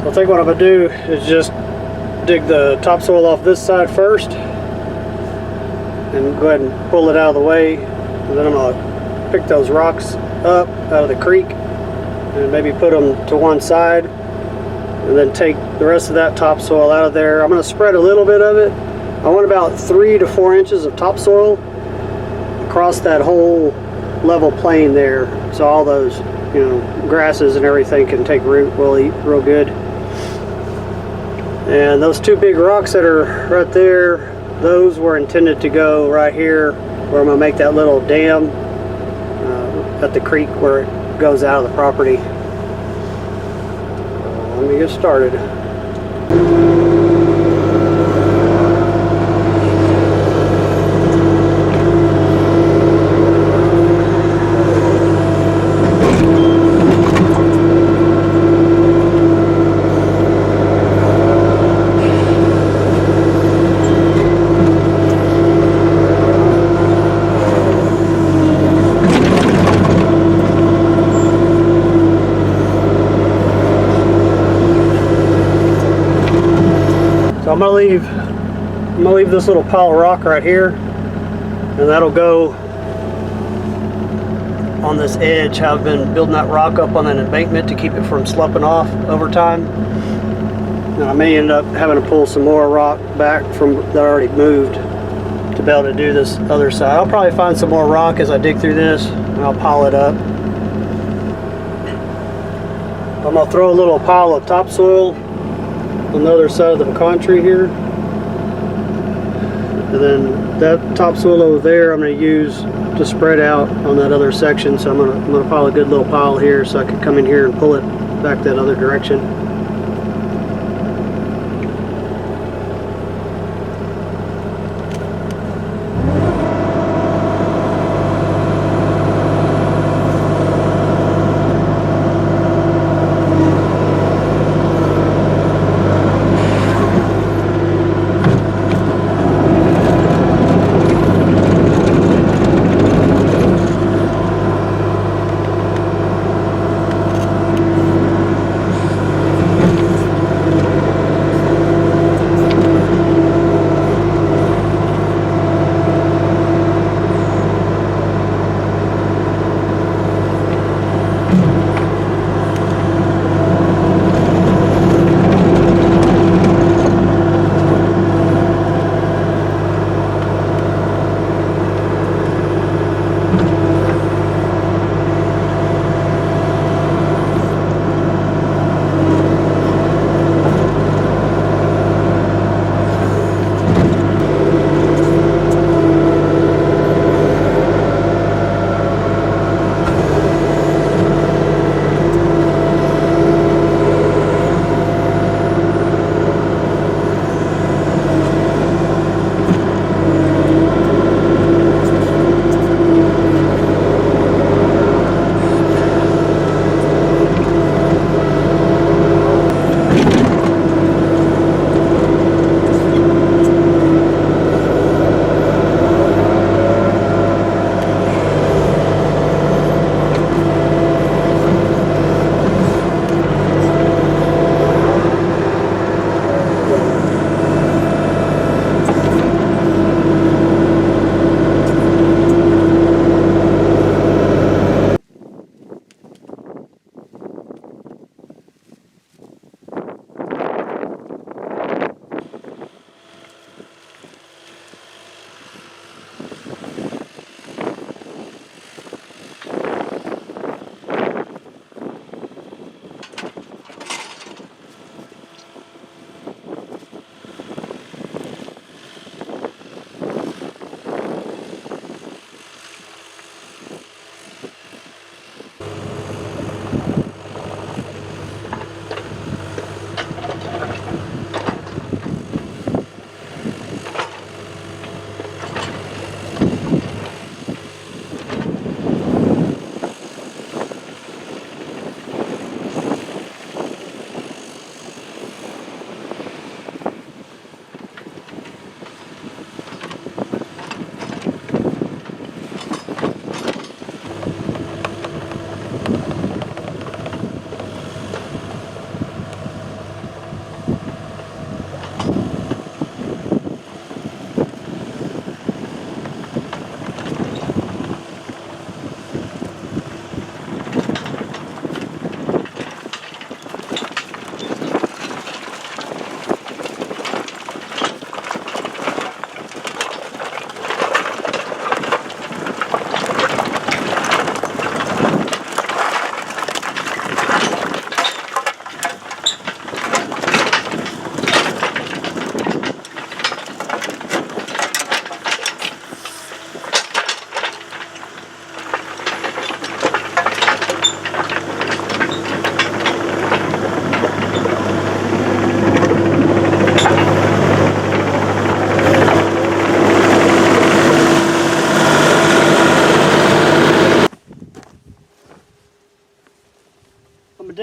So I think what I'm gonna do is just dig the topsoil off this side first and go ahead and pull it out of the way, and then I'm gonna pick those rocks up out of the creek and maybe put them to one side, and then take the rest of that topsoil out of there. I'm gonna spread a little bit of it. I want about 3 to 4 inches of topsoil across that whole level plain there, so all those, you know, grasses and everything can take root real good. And those 2 big rocks that are right there, those were intended to go right here where I'm gonna make that little dam at the creek where it goes out of the property. Let me get started. I'm gonna leave this little pile of rock right here, and that'll go on this edge. I've been building that rock up on an embankment to keep it from sloughing off over time. And I may end up having to pull some more rock back from that I already moved to be able to do this other side. I'll probably find some more rock as I dig through this, and I'll pile it up. I'm gonna throw a little pile of topsoil on the other side of the pecan tree here, and then that topsoil over there I'm going to use to spread out on that other section. So I'm going to pile a good little pile here so I can come in here and pull it back that other direction.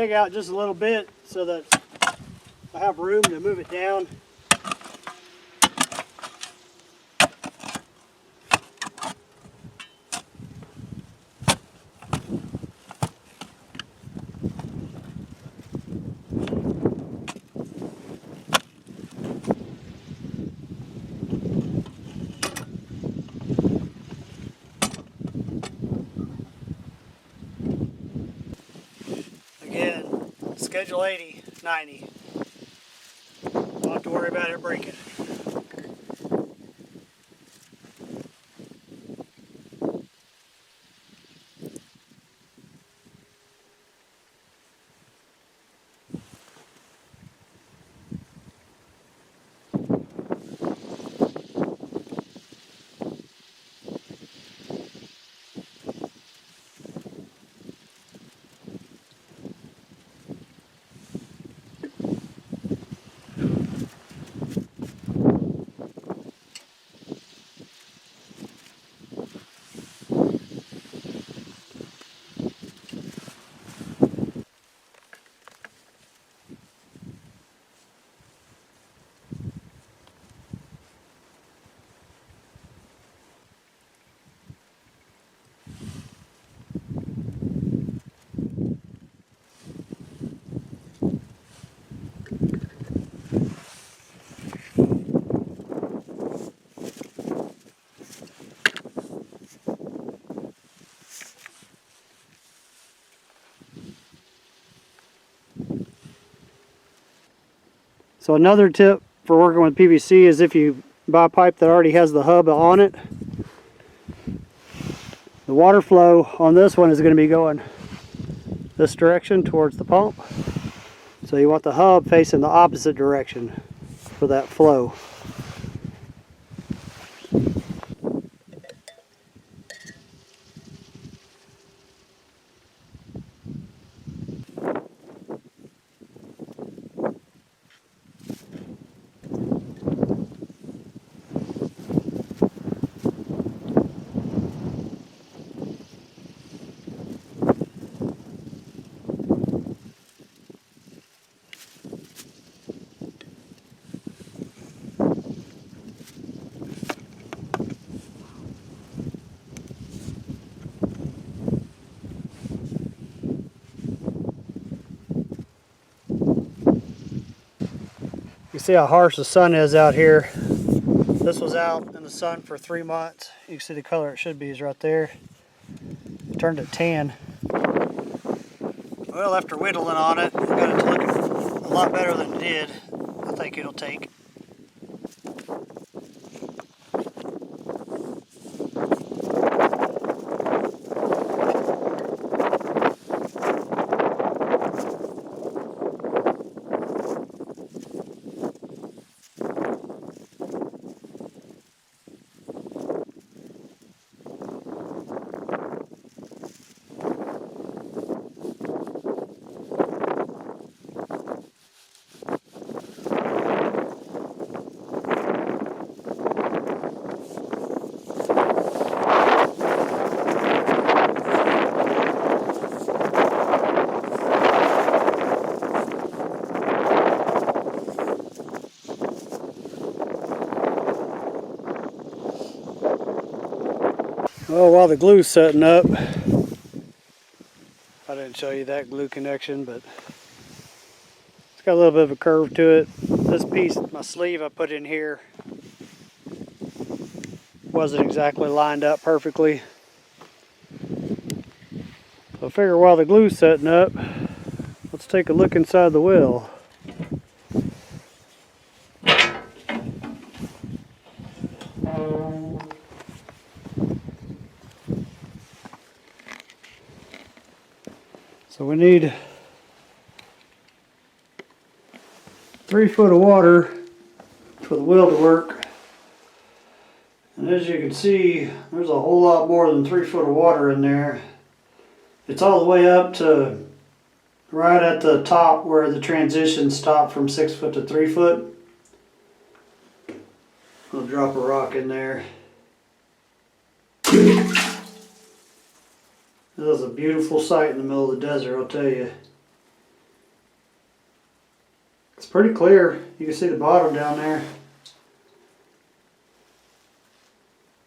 dig out just a little bit so that I have room to move it down. Again, schedule 80, 90. Don't have to worry about it breaking. So another tip for working with PVC is if you buy a pipe that already has the hub on it, the water flow on this one is going to be going this direction towards the pump. So you want the hub facing the opposite direction for that flow. You see how harsh the sun is out here. This was out in the sun for 3 months. You can see the color it should be is right there. It turned it tan. Well, after whittling on it, got it to looking a lot better than it did. I think it'll take. Well, while the glue's setting up, I didn't show you that glue connection, but it's got a little bit of a curve to it. This piece, my sleeve I put in here, wasn't exactly lined up perfectly. So I figure while the glue's setting up, let's take a look inside the well. So we need 3 foot of water for the well to work. And as you can see, there's a whole lot more than 3 foot of water in there. It's all the way up to right at the top where the transition stopped from 6 foot to 3 foot. I'll drop a rock in there. This is a beautiful sight in the middle of the desert, I'll tell you. It's pretty clear. You can see the bottom down there.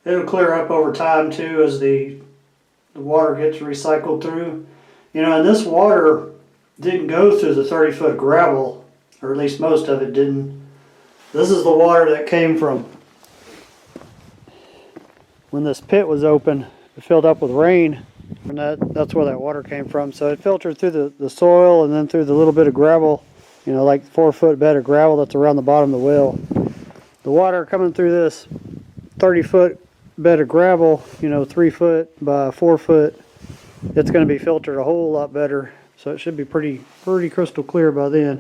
It'll clear up over time too as the water gets recycled through. You know, and this water didn't go through the 30-foot gravel, or at least most of it didn't. This is the water that came from when this pit was open. It filled up with rain, and that's where that water came from. So it filtered through the soil and then through the little bit of gravel, you know, like 4-foot bed of gravel that's around the bottom of the well. The water coming through this 30-foot bed of gravel, you know, 3 foot by 4 foot, it's going to be filtered a whole lot better. So it should be pretty crystal clear by then.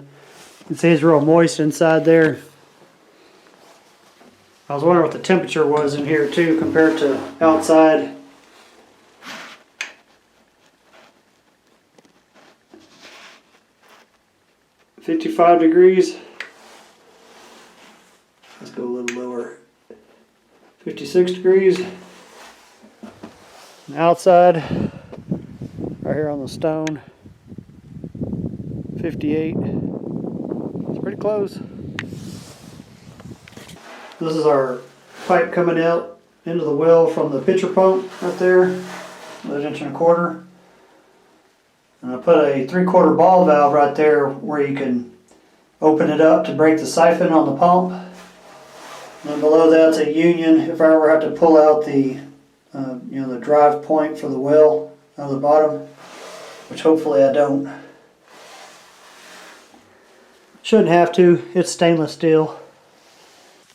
You can see it's real moist inside there. I was wondering what the temperature was in here too compared to outside. $55 degrees. Let's go a little lower. 56 degrees. And outside, right here on the stone, 58. It's pretty close. This is our pipe coming out into the well from the pitcher pump right there, 1.25 inches. And I put a 3/4 ball valve right there where you can open it up to break the siphon on the pump. And then below that's a union if I ever have to pull out the the drive point for the well out of the bottom, which hopefully I don't. Shouldn't have to. It's stainless steel.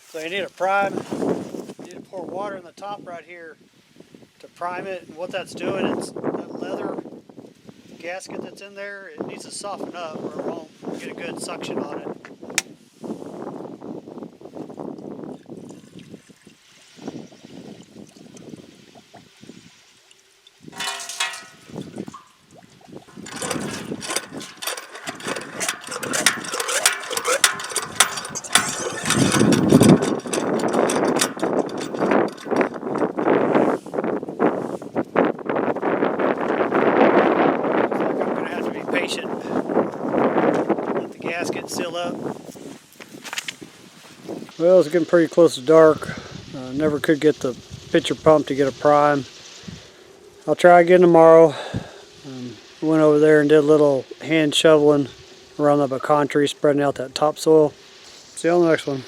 So you need a prime. You need to pour water in the top right here to prime it. And what that's doing is that leather gasket that's in there, it needs to soften up or it won't get a good suction on it. Patient. Let the gasket seal up. Well, it's getting pretty close to dark. Never could get the pitcher pump to get a prime. I'll try again tomorrow. Went over there and did a little hand shoveling around the pecan tree, spreading out that topsoil. See you on the next one.